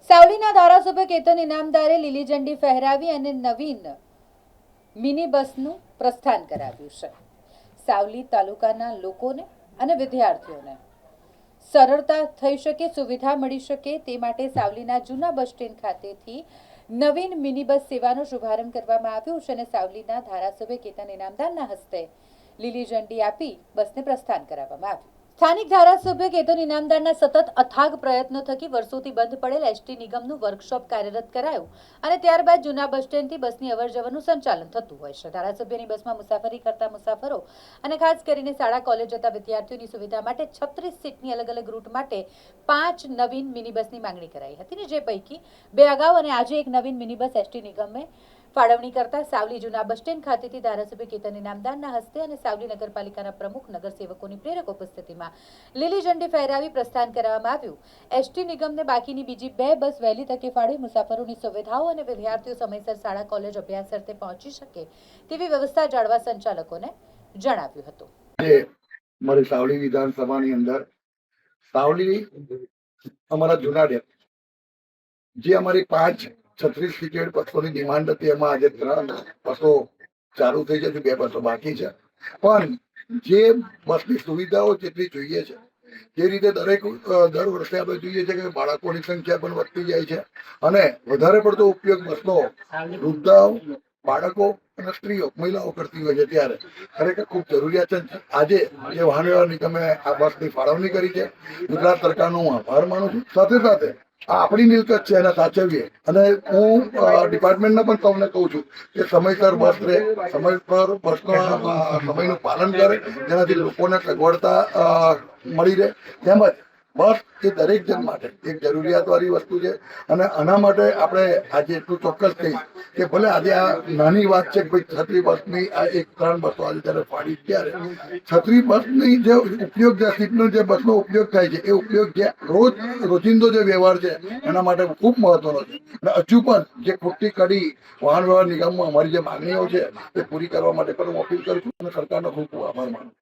સાવલીના ધારાસભ્ય કેતન ઇનામદારે લીલી ઝંડી ફહેરાવી અને નવીન મિની બસનું પ્રસ્થાન કરાવ્યું છે. સાવલી તાલુકાના લોકોને અને વિદ્યાર્થીઓને સરળતા થઈ શકે, સુવિધા મળી શકે તે માટે સાવલીના જૂના બસ સ્ટેન્ડ ખાતેથી નવીન મિની બસ સેવાનો શુભારંભ કરવામાં આવ્યો છે અને સાવલીના ધારાસભ્ય કેતન ઇનામદારના હસ્તે લીલી ઝંડી આપી બસને પ્રસ્થાન કરાવવામાં આવ્યું. સ્થાનિક ધારાસભ્ય કેતન ઇનામદારના સતત અથાગ પ્રયત્નો થકી વર્ષોથી બંધ પડેલ એસટી નિગમનું વર્કશોપ કાર્યરત કરાયું અને ત્યારબાદ જૂના બસ સ્ટેન્ડથી બસની અવરજવરનું સંચાલન થતું હોય છે. ધારાસભ્યની બસમાં મુસાફરી કરતા મુસાફરો અને ખાસ કરીને શાળા કોલેજ જતા વિદ્યાર્થીઓની સુવિધા માટે 36 સીટની અલગ અલગ રૂટ માટે 5 નવીન મિની બસની માંગણી કરાઈ હતી, જે પૈકી 2 અગાઉ અને આજે એક નવીન મિની બસ એસટી નિગમે ફાળવણી કરતા સાવલી જૂના બસ સ્ટેન્ડ ખાતેથી ધારાસભ્ય કેતન ઇનામદારના હસ્તે અને સાવલી નગરપાલિકાના પ્રમુખ નગરસેવકોની પ્રેરક ઉપસ્થિતિમાં લીલી ઝંડી ફહેરાવી પ્રસ્થાન કરવામાં આવ્યું. એસટી નિગમને બાકીની બીજી 2 બસ વહેલી તકે ફાળવી મુસાફરોની સુવિધાઓ અને વિદ્યાર્થીઓ સમયસર શાળા કોલેજ અભ્યાસ અર્થે પહોંચી શકે તેવી વ્યવસ્થા જાળવા સંચાલકોને જણાવ્યું હતું. મારી સાવલી વિધાનસભાની અંદર સાવલી અમારા જૂના ડેમ જે અમારી 5 36 સીટેડ બસોની ડિમાન્ડ હતી, એમાં આજે 3 બસો ચાલુ થઈ છે, 2 બસો બાકી છે. પણ જે બસની સુવિધાઓ જેટલી જોઈએ છે જે રીતે દર વર્ષે આપણે જોઈએ છે કે બાળકોની સંખ્યા પણ વધતી જાય છે અને વધારે પડતો ઉપયોગ બસનો વૃદ્ધાઓ, બાળકો અને સ્ત્રીઓ, મહિલાઓ કરતી હોય છે, ત્યારે ખરેખર ખૂબ જરૂરિયાત છે. આજે જે વાહન વ્યવહાર નિગમે આ બસની ફાળવણી કરી છે, ગુજરાત સરકારનો હું આભાર માનું છું. સાથે સાથે આપણી મિલકત છે એને સાચવીએ અને હું ડિપાર્ટમેન્ટને પણ તમને કહું છું કે સમયસર બસ રહે, સમયસર બસનો સમયનું પાલન કરે, જેનાથી લોકોને સગવડતા મળી રહે. તેમજ બસ એ દરેક જણ માટે એક જરૂરિયાતવાળી વસ્તુ છે અને આના માટે આપણે આજે એટલું ચોક્કસ કહીએ કે ભલે આજે આ નાની વાત છે કે ભાઈ છત્રી બસની આ 1-3 બસો આજે ત્યારે ફાળી, ત્યારે છત્રી બસની જે ઉપયોગ છે, સીટનો જે બસનો ઉપયોગ થાય છે, એ ઉપયોગ જે રોજિંદો જે વ્યવહાર છે એના માટે ખૂબ મહત્વનો છે. અને હજુ પણ જે ખૂટતી કડી વાહન વ્યવહાર નિગમમાં અમારી જે માંગણીઓ છે એ પૂરી કરવા માટે પણ હું અપીલ કરું છું અને સરકારનો ખૂબ ખૂબ આભાર માનું છું.